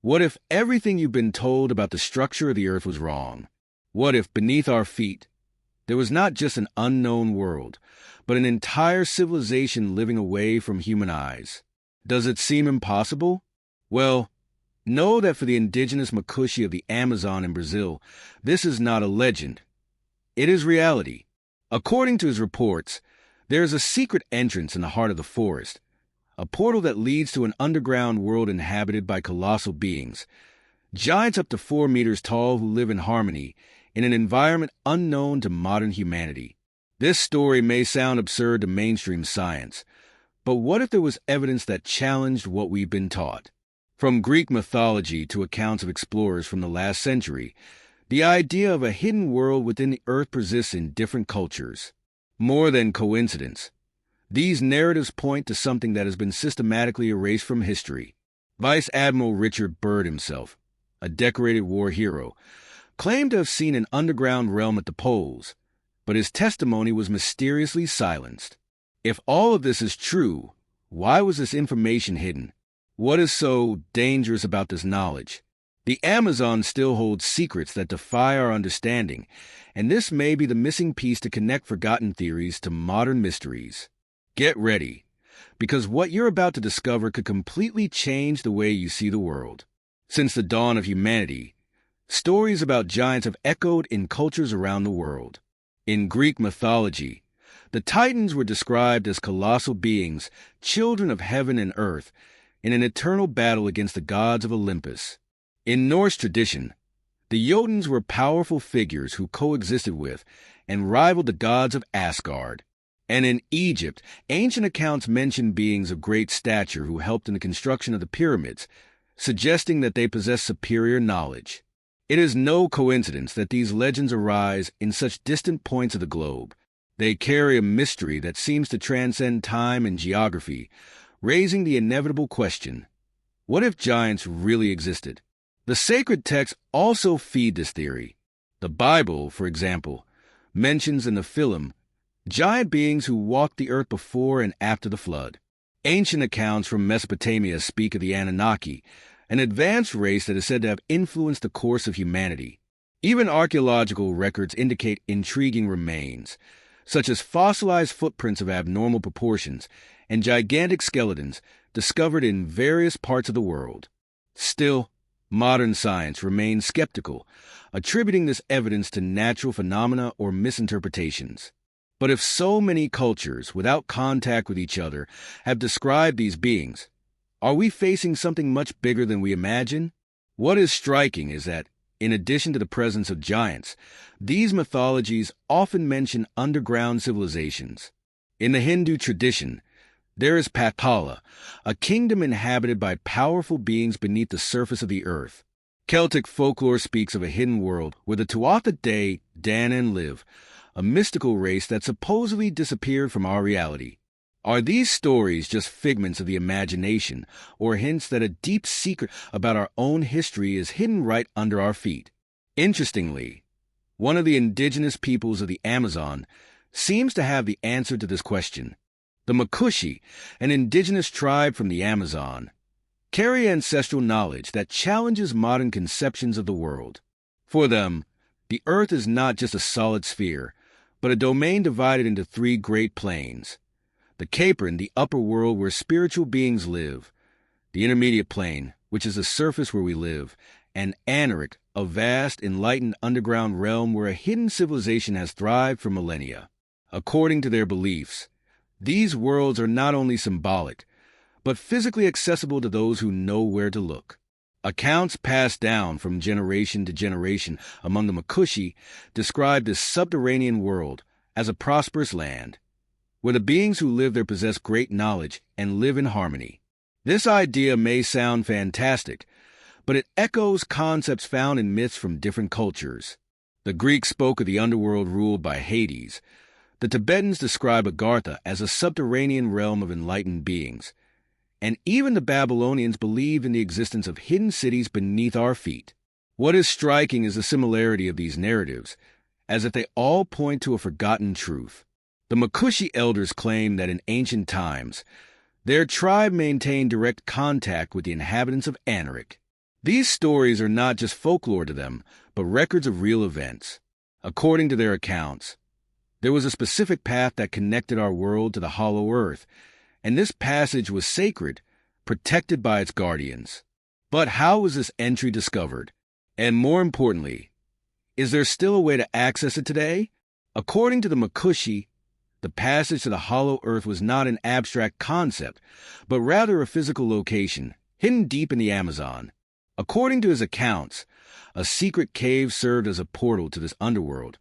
What if everything you've been told about the structure of the earth was wrong? What if beneath our feet, there was not just an unknown world, but an entire civilization living away from human eyes? Does it seem impossible? Well, know that for the indigenous Makushi of the Amazon in Brazil, this is not a legend. It is reality. According to his reports, there is a secret entrance in the heart of the forest, a portal that leads to an underground world inhabited by colossal beings, giants up to 4 meters tall who live in harmony in an environment unknown to modern humanity. This story may sound absurd to mainstream science, but what if there was evidence that challenged what we've been taught? From Greek mythology to accounts of explorers from the last century, the idea of a hidden world within the earth persists in different cultures. More than coincidence, these narratives point to something that has been systematically erased from history. Vice Admiral Richard Byrd himself, a decorated war hero, claimed to have seen an underground realm at the poles, but his testimony was mysteriously silenced. If all of this is true, why was this information hidden? What is so dangerous about this knowledge? The Amazon still holds secrets that defy our understanding, and this may be the missing piece to connect forgotten theories to modern mysteries. Get ready, because what you're about to discover could completely change the way you see the world. Since the dawn of humanity, stories about giants have echoed in cultures around the world. In Greek mythology, the Titans were described as colossal beings, children of heaven and earth, in an eternal battle against the gods of Olympus. In Norse tradition, the Jotuns were powerful figures who coexisted with and rivaled the gods of Asgard. And in Egypt, ancient accounts mention beings of great stature who helped in the construction of the pyramids, suggesting that they possessed superior knowledge. It is no coincidence that these legends arise in such distant points of the globe. They carry a mystery that seems to transcend time and geography, raising the inevitable question, what if giants really existed? The sacred texts also feed this theory. The Bible, for example, mentions in the Philem giant beings who walked the earth before and after the flood. Ancient accounts from Mesopotamia speak of the Anunnaki, an advanced race that is said to have influenced the course of humanity. Even archaeological records indicate intriguing remains, such as fossilized footprints of abnormal proportions and gigantic skeletons discovered in various parts of the world. Still, modern science remains skeptical, attributing this evidence to natural phenomena or misinterpretations. But if so many cultures, without contact with each other, have described these beings, are we facing something much bigger than we imagine? What is striking is that, in addition to the presence of giants, these mythologies often mention underground civilizations. In the Hindu tradition, there is Patala, a kingdom inhabited by powerful beings beneath the surface of the earth. Celtic folklore speaks of a hidden world where the Tuatha Dé Danann live, a mystical race that supposedly disappeared from our reality. Are these stories just figments of the imagination, or hints that a deep secret about our own history is hidden right under our feet? Interestingly, one of the indigenous peoples of the Amazon seems to have the answer to this question. The Makushi, an indigenous tribe from the Amazon, carry ancestral knowledge that challenges modern conceptions of the world. For them, the earth is not just a solid sphere, but a domain divided into 3 great planes. The Capron, the upper world where spiritual beings live, the intermediate plane, which is the surface where we live, and Anaric, a vast, enlightened underground realm where a hidden civilization has thrived for millennia. According to their beliefs, these worlds are not only symbolic, but physically accessible to those who know where to look. Accounts passed down from generation to generation among the Makushi describe this subterranean world as a prosperous land, where the beings who live there possess great knowledge and live in harmony. This idea may sound fantastic, but it echoes concepts found in myths from different cultures. The Greeks spoke of the underworld ruled by Hades. The Tibetans describe Agartha as a subterranean realm of enlightened beings. And even the Babylonians believed in the existence of hidden cities beneath our feet. What is striking is the similarity of these narratives, as if they all point to a forgotten truth. The Makushi elders claim that in ancient times, their tribe maintained direct contact with the inhabitants of Anaric. These stories are not just folklore to them, but records of real events. According to their accounts, there was a specific path that connected our world to the hollow earth, and this passage was sacred, protected by its guardians. But how was this entry discovered? And more importantly, is there still a way to access it today? According to the Makushi, the passage to the hollow earth was not an abstract concept, but rather a physical location, hidden deep in the Amazon. According to his accounts, a secret cave served as a portal to this underworld,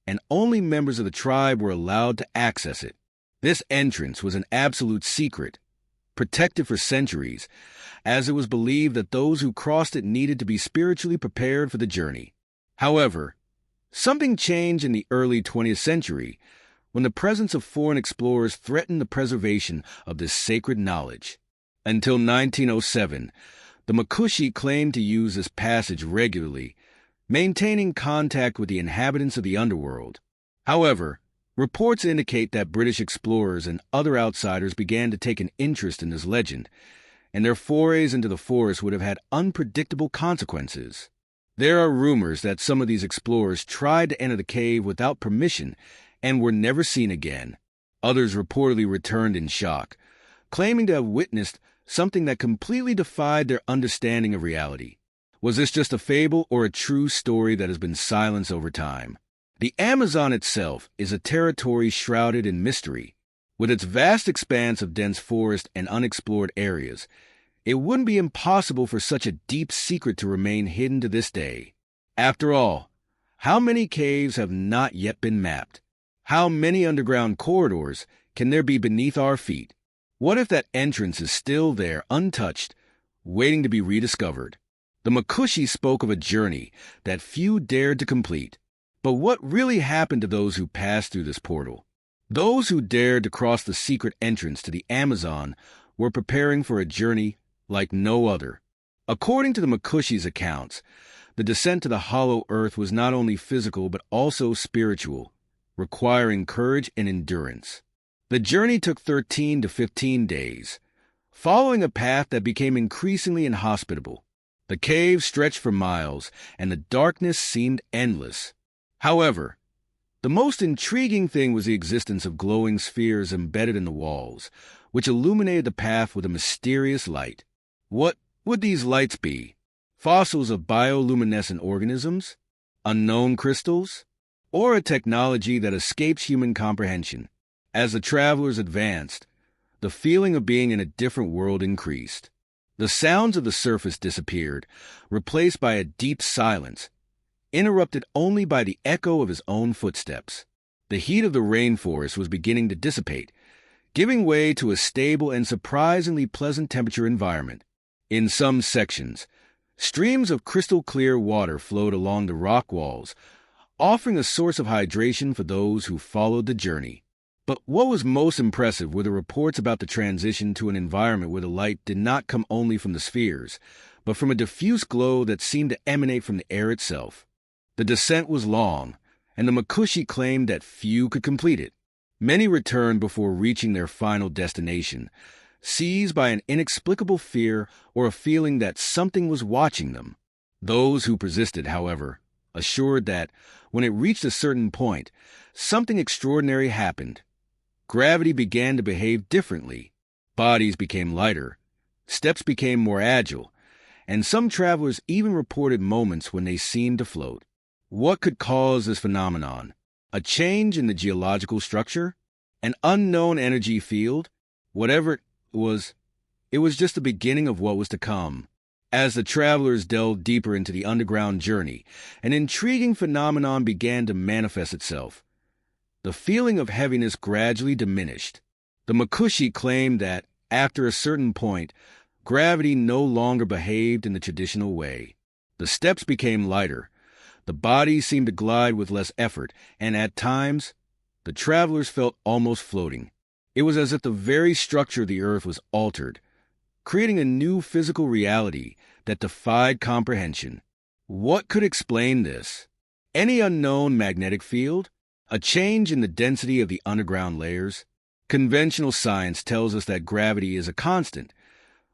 and only members of the tribe were allowed to access it. This entrance was an absolute secret, protected for centuries, as it was believed that those who crossed it needed to be spiritually prepared for the journey. However, something changed in the early 20th century when the presence of foreign explorers threatened the preservation of this sacred knowledge. Until 1907, the Makushi claimed to use this passage regularly, maintaining contact with the inhabitants of the underworld. However, reports indicate that British explorers and other outsiders began to take an interest in this legend, and their forays into the forest would have had unpredictable consequences. There are rumors that some of these explorers tried to enter the cave without permission and were never seen again. Others reportedly returned in shock, claiming to have witnessed something that completely defied their understanding of reality. Was this just a fable or a true story that has been silenced over time? The Amazon itself is a territory shrouded in mystery. With its vast expanse of dense forest and unexplored areas, it wouldn't be impossible for such a deep secret to remain hidden to this day. After all, how many caves have not yet been mapped? How many underground corridors can there be beneath our feet? What if that entrance is still there, untouched, waiting to be rediscovered? The Makushi spoke of a journey that few dared to complete. But what really happened to those who passed through this portal? Those who dared to cross the secret entrance to the Amazon were preparing for a journey like no other. According to the Makushi's accounts, the descent to the hollow earth was not only physical but also spiritual, requiring courage and endurance. The journey took 13 to 15 days, following a path that became increasingly inhospitable. The cave stretched for miles, and the darkness seemed endless. However, the most intriguing thing was the existence of glowing spheres embedded in the walls, which illuminated the path with a mysterious light. What would these lights be? Fossils of bioluminescent organisms? Unknown crystals? Or a technology that escapes human comprehension? As the travelers advanced, the feeling of being in a different world increased. The sounds of the surface disappeared, replaced by a deep silence, interrupted only by the echo of his own footsteps. The heat of the rainforest was beginning to dissipate, giving way to a stable and surprisingly pleasant temperature environment. In some sections, streams of crystal-clear water flowed along the rock walls, offering a source of hydration for those who followed the journey. But what was most impressive were the reports about the transition to an environment where the light did not come only from the spheres, but from a diffuse glow that seemed to emanate from the air itself. The descent was long, and the Makushi claimed that few could complete it. Many returned before reaching their final destination, seized by an inexplicable fear or a feeling that something was watching them. Those who persisted, however, assured that, when it reached a certain point, something extraordinary happened. Gravity began to behave differently. Bodies became lighter. Steps became more agile. And some travelers even reported moments when they seemed to float. What could cause this phenomenon? A change in the geological structure? An unknown energy field? Whatever it was just the beginning of what was to come. As the travelers delved deeper into the underground journey, an intriguing phenomenon began to manifest itself. The feeling of heaviness gradually diminished. The Makushi claimed that, after a certain point, gravity no longer behaved in the traditional way. The steps became lighter. The bodies seemed to glide with less effort, and at times, the travelers felt almost floating. It was as if the very structure of the earth was altered, creating a new physical reality that defied comprehension. What could explain this? Any unknown magnetic field? A change in the density of the underground layers? Conventional science tells us that gravity is a constant,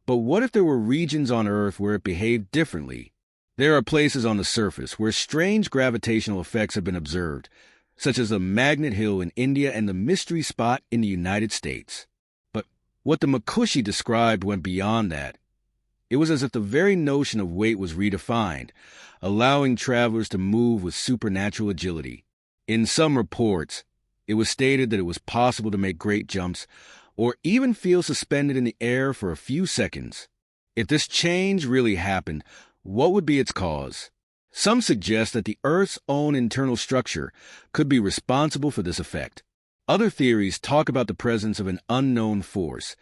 But what if there were regions on Earth where it behaved differently? There are places on the surface where strange gravitational effects have been observed, such as the Magnet Hill in India and the Mystery Spot in the United States. But what the Makushi described went beyond that. It was as if the very notion of weight was redefined, allowing travelers to move with supernatural agility. In some reports, it was stated that it was possible to make great jumps or even feel suspended in the air for a few seconds. If this change really happened, what would be its cause? Some suggest that the Earth's own internal structure could be responsible for this effect. Other theories talk about the presence of an unknown force,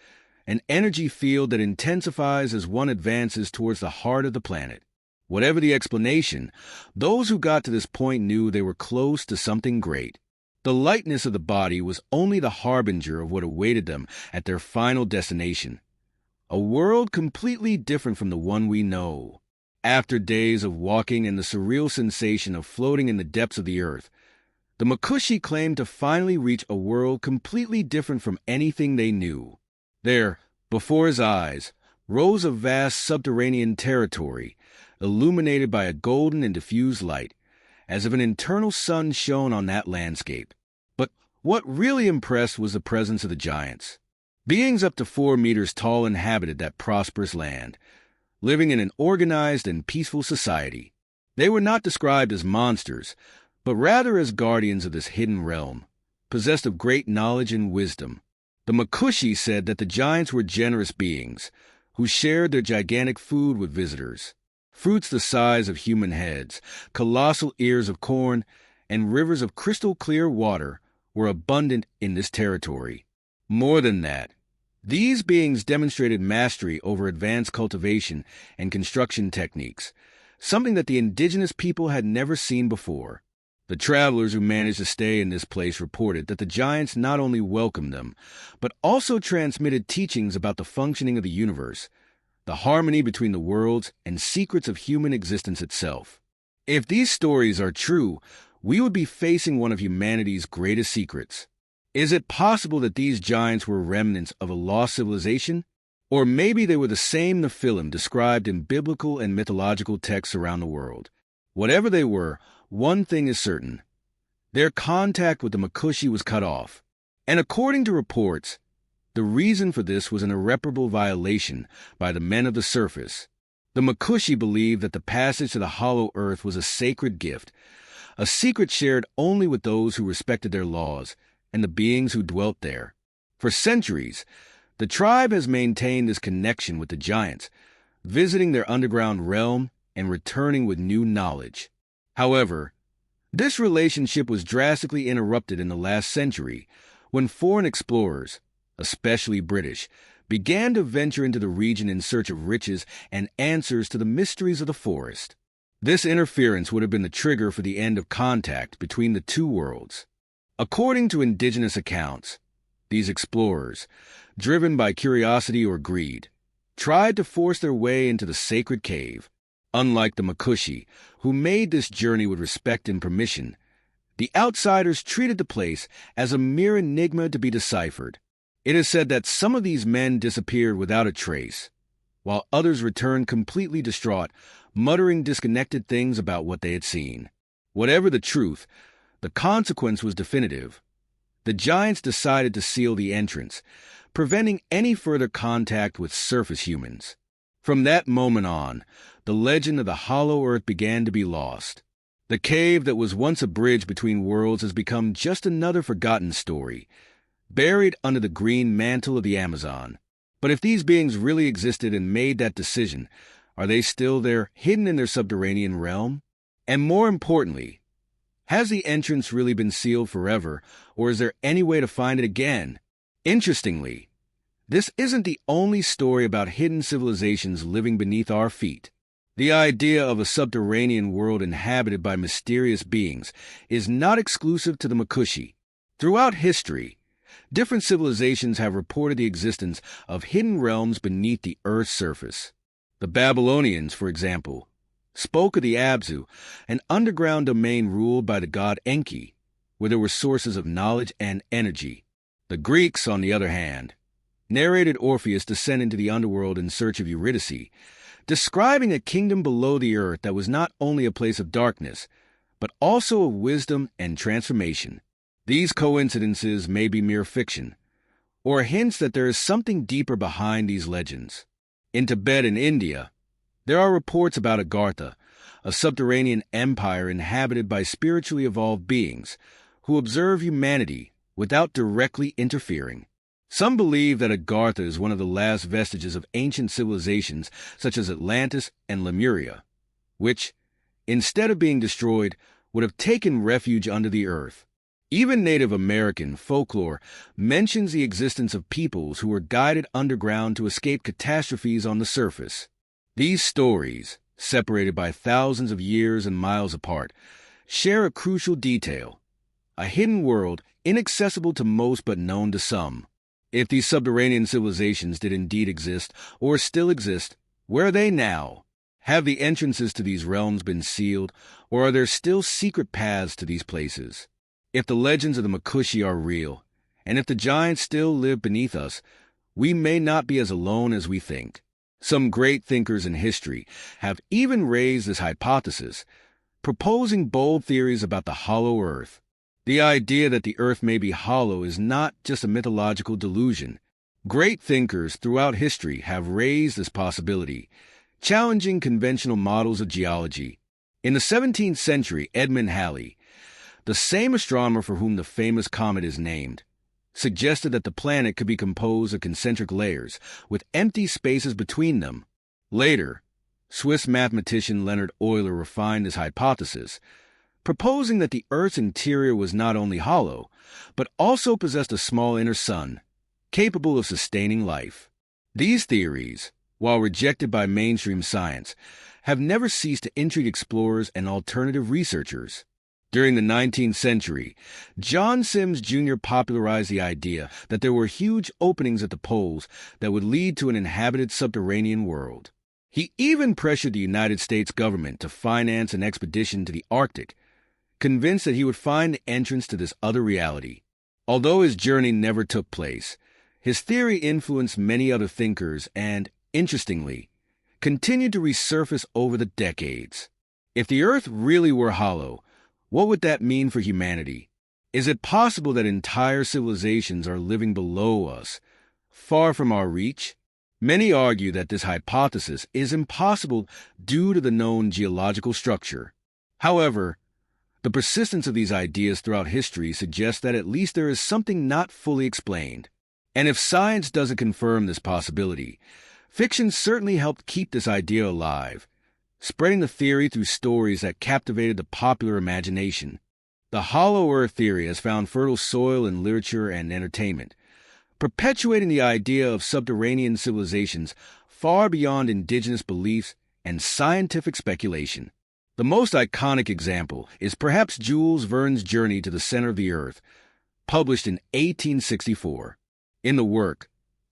an energy field that intensifies as one advances towards the heart of the planet. Whatever the explanation, those who got to this point knew they were close to something great. The lightness of the body was only the harbinger of what awaited them at their final destination, a world completely different from the one we know. After days of walking and the surreal sensation of floating in the depths of the earth, the Makushi claimed to finally reach a world completely different from anything they knew. There, before his eyes, rose a vast subterranean territory, illuminated by a golden and diffused light, as if an eternal sun shone on that landscape. But what really impressed was the presence of the giants. Beings up to 4 meters tall inhabited that prosperous land, living in an organized and peaceful society. They were not described as monsters, but rather as guardians of this hidden realm, possessed of great knowledge and wisdom. The Makushi said that the giants were generous beings, who shared their gigantic food with visitors. Fruits the size of human heads, colossal ears of corn, and rivers of crystal-clear water were abundant in this territory. More than that, these beings demonstrated mastery over advanced cultivation and construction techniques, something that the indigenous people had never seen before. The travelers who managed to stay in this place reported that the giants not only welcomed them, but also transmitted teachings about the functioning of the universe, the harmony between the worlds, and secrets of human existence itself. If these stories are true, we would be facing one of humanity's greatest secrets. Is it possible that these giants were remnants of a lost civilization? Or maybe they were the same Nephilim described in biblical and mythological texts around the world. Whatever they were, one thing is certain. Their contact with the Makushi was cut off. And according to reports, the reason for this was an irreparable violation by the men of the surface. The Makushi believed that the passage to the hollow earth was a sacred gift, a secret shared only with those who respected their laws and the beings who dwelt there. For centuries, the tribe has maintained this connection with the giants, visiting their underground realm and returning with new knowledge. However, this relationship was drastically interrupted in the last century when foreign explorers, especially British, began to venture into the region in search of riches and answers to the mysteries of the forest. This interference would have been the trigger for the end of contact between the two worlds. According to indigenous accounts, these explorers, driven by curiosity or greed, tried to force their way into the sacred cave. Unlike the Makushi, who made this journey with respect and permission, the outsiders treated the place as a mere enigma to be deciphered. It is said that some of these men disappeared without a trace, while others returned completely distraught, muttering disconnected things about what they had seen. Whatever the truth, the consequence was definitive. The giants decided to seal the entrance, preventing any further contact with surface humans. From that moment on, the legend of the hollow earth began to be lost. The cave that was once a bridge between worlds has become just another forgotten story, buried under the green mantle of the Amazon. But if these beings really existed and made that decision, are they still there, hidden in their subterranean realm? And more importantly, has the entrance really been sealed forever, or is there any way to find it again? Interestingly, this isn't the only story about hidden civilizations living beneath our feet. The idea of a subterranean world inhabited by mysterious beings is not exclusive to the Makushi. Throughout history, different civilizations have reported the existence of hidden realms beneath the Earth's surface. The Babylonians, for example, spoke of the Abzu, an underground domain ruled by the god Enki, where there were sources of knowledge and energy. The Greeks, on the other hand, narrated Orpheus descend into the underworld in search of Eurydice, describing a kingdom below the earth that was not only a place of darkness, but also of wisdom and transformation. These coincidences may be mere fiction, or hints that there is something deeper behind these legends. In Tibet and India, there are reports about Agartha, a subterranean empire inhabited by spiritually evolved beings who observe humanity without directly interfering. Some believe that Agartha is one of the last vestiges of ancient civilizations such as Atlantis and Lemuria, which, instead of being destroyed, would have taken refuge under the earth. Even Native American folklore mentions the existence of peoples who were guided underground to escape catastrophes on the surface. These stories, separated by thousands of years and miles apart, share a crucial detail: a hidden world inaccessible to most but known to some. If these subterranean civilizations did indeed exist, or still exist, where are they now? Have the entrances to these realms been sealed, or are there still secret paths to these places? If the legends of the Makushi are real, and if the giants still live beneath us, we may not be as alone as we think. Some great thinkers in history have even raised this hypothesis, proposing bold theories about the hollow earth. The idea that the earth may be hollow is not just a mythological delusion. Great thinkers throughout history have raised this possibility, challenging conventional models of geology. In the 17th century, Edmund Halley, the same astronomer for whom the famous comet is named, suggested that the planet could be composed of concentric layers, with empty spaces between them. Later, Swiss mathematician Leonhard Euler refined this hypothesis, proposing that the Earth's interior was not only hollow, but also possessed a small inner sun, capable of sustaining life. These theories, while rejected by mainstream science, have never ceased to intrigue explorers and alternative researchers. During the 19th century, John Sims Jr. popularized the idea that there were huge openings at the poles that would lead to an inhabited subterranean world. He even pressured the United States government to finance an expedition to the Arctic, convinced that he would find the entrance to this other reality. Although his journey never took place, his theory influenced many other thinkers and, interestingly, continued to resurface over the decades. If the Earth really were hollow, what would that mean for humanity? Is it possible that entire civilizations are living below us, far from our reach? Many argue that this hypothesis is impossible due to the known geological structure. However, the persistence of these ideas throughout history suggests that at least there is something not fully explained. And if science doesn't confirm this possibility, fiction certainly helped keep this idea alive, spreading the theory through stories that captivated the popular imagination. The hollow earth theory has found fertile soil in literature and entertainment, perpetuating the idea of subterranean civilizations far beyond indigenous beliefs and scientific speculation. The most iconic example is perhaps Jules Verne's Journey to the Center of the Earth, published in 1864. In the work,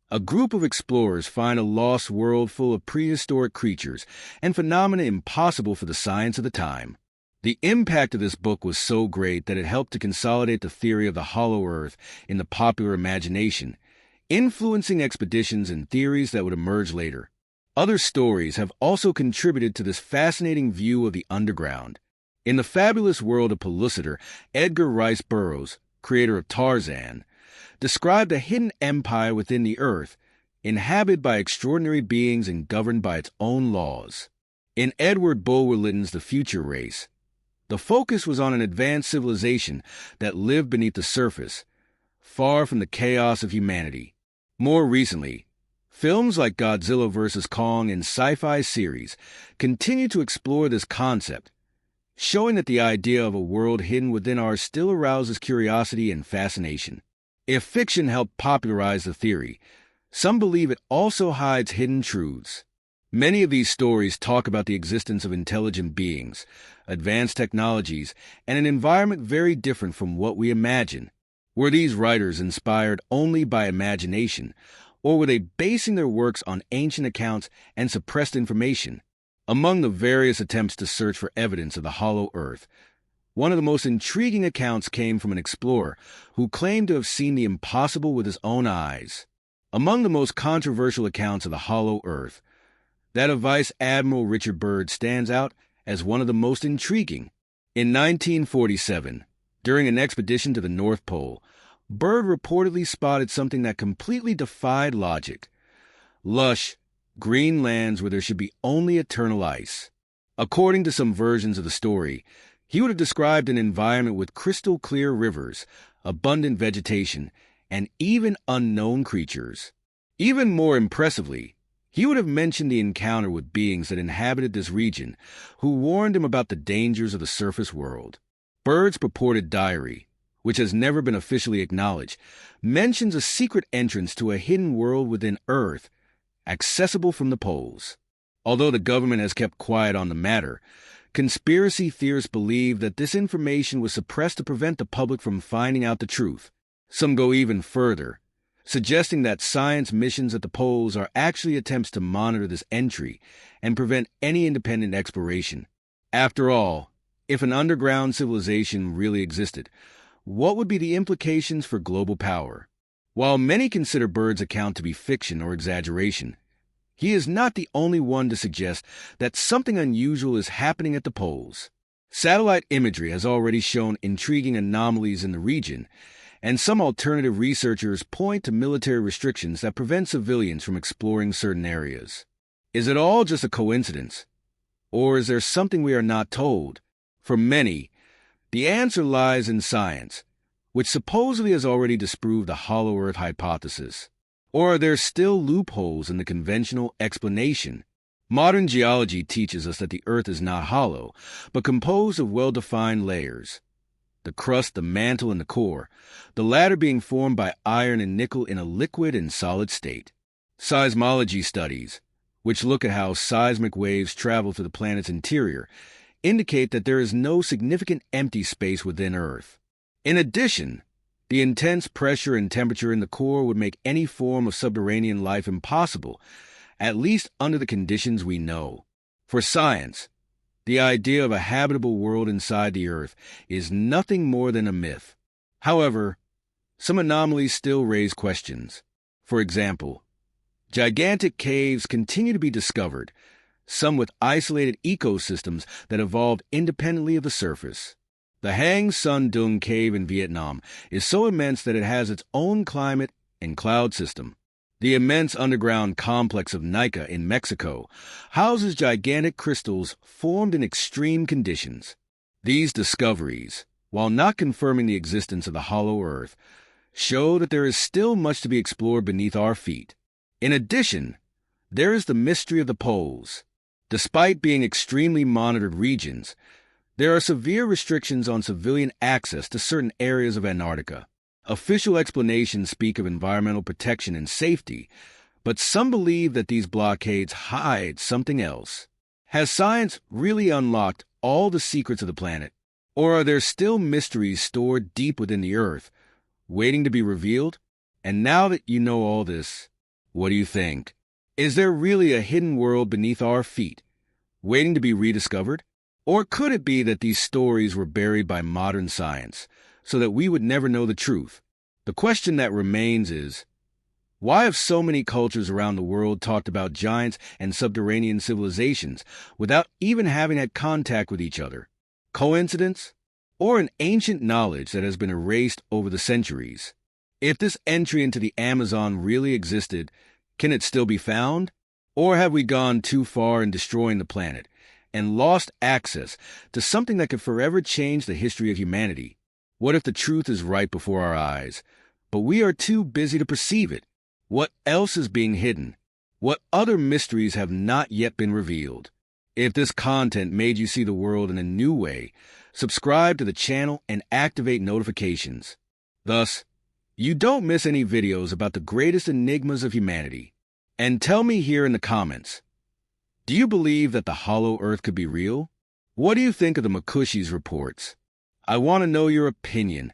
a group of explorers find a lost world full of prehistoric creatures and phenomena impossible for the science of the time. The impact of this book was so great that it helped to consolidate the theory of the hollow earth in the popular imagination, influencing expeditions and theories that would emerge later. Other stories have also contributed to this fascinating view of the underground. In the fabulous world of Pellucidar, Edgar Rice Burroughs, creator of Tarzan, described a hidden empire within the earth, inhabited by extraordinary beings and governed by its own laws. In Edward Bulwer Lytton's The Future Race, the focus was on an advanced civilization that lived beneath the surface, far from the chaos of humanity. More recently, films like Godzilla vs. Kong and sci-fi series continue to explore this concept, showing that the idea of a world hidden within ours still arouses curiosity and fascination. If fiction helped popularize the theory, some believe it also hides hidden truths. Many of these stories talk about the existence of intelligent beings, advanced technologies, and an environment very different from what we imagine. Were these writers inspired only by imagination, or were they basing their works on ancient accounts and suppressed information? Among the various attempts to search for evidence of the hollow earth, one of the most intriguing accounts came from an explorer who claimed to have seen the impossible with his own eyes. Among the most controversial accounts of the hollow Earth, that of Vice Admiral Richard Byrd stands out as one of the most intriguing. In 1947, during an expedition to the North Pole, Byrd reportedly spotted something that completely defied logic: lush, green lands where there should be only eternal ice. According to some versions of the story, he would have described an environment with crystal-clear rivers, abundant vegetation, and even unknown creatures. Even more impressively, he would have mentioned the encounter with beings that inhabited this region who warned him about the dangers of the surface world. Byrd's purported diary, which has never been officially acknowledged, mentions a secret entrance to a hidden world within Earth, accessible from the poles. Although the government has kept quiet on the matter, conspiracy theorists believe that this information was suppressed to prevent the public from finding out the truth. Some go even further, suggesting that science missions at the poles are actually attempts to monitor this entry and prevent any independent exploration. After all, if an underground civilization really existed, what would be the implications for global power? While many consider Byrd's account to be fiction or exaggeration, he is not the only one to suggest that something unusual is happening at the poles. Satellite imagery has already shown intriguing anomalies in the region, and some alternative researchers point to military restrictions that prevent civilians from exploring certain areas. Is it all just a coincidence? Or is there something we are not told? For many, the answer lies in science, which supposedly has already disproved the hollow Earth hypothesis. Or are there still loopholes in the conventional explanation? Modern geology teaches us that the Earth is not hollow, but composed of well-defined layers: the crust, the mantle, and the core, the latter being formed by iron and nickel in a liquid and solid state. Seismology studies, which look at how seismic waves travel through the planet's interior, indicate that there is no significant empty space within Earth. In addition, the intense pressure and temperature in the core would make any form of subterranean life impossible, at least under the conditions we know. For science, the idea of a habitable world inside the Earth is nothing more than a myth. However, some anomalies still raise questions. For example, gigantic caves continue to be discovered, some with isolated ecosystems that evolved independently of the surface. The Hang Son Doong Cave in Vietnam is so immense that it has its own climate and cloud system. The immense underground complex of Nika in Mexico houses gigantic crystals formed in extreme conditions. These discoveries, while not confirming the existence of the hollow Earth, show that there is still much to be explored beneath our feet. In addition, there is the mystery of the poles. Despite being extremely monitored regions, there are severe restrictions on civilian access to certain areas of Antarctica. Official explanations speak of environmental protection and safety, but some believe that these blockades hide something else. Has science really unlocked all the secrets of the planet? Or are there still mysteries stored deep within the Earth, waiting to be revealed? And now that you know all this, what do you think? Is there really a hidden world beneath our feet, waiting to be rediscovered? Or could it be that these stories were buried by modern science, so that we would never know the truth? The question that remains is, why have so many cultures around the world talked about giants and subterranean civilizations without even having had contact with each other? Coincidence? Or an ancient knowledge that has been erased over the centuries? If this entry into the Amazon really existed, can it still be found? Or have we gone too far in destroying the planet and lost access to something that could forever change the history of humanity? What if the truth is right before our eyes, but we are too busy to perceive it? What else is being hidden? What other mysteries have not yet been revealed? If this content made you see the world in a new way, subscribe to the channel and activate notifications. Thus, you don't miss any videos about the greatest enigmas of humanity. And tell me here in the comments, do you believe that the hollow Earth could be real? What do you think of the Makushi's reports? I want to know your opinion.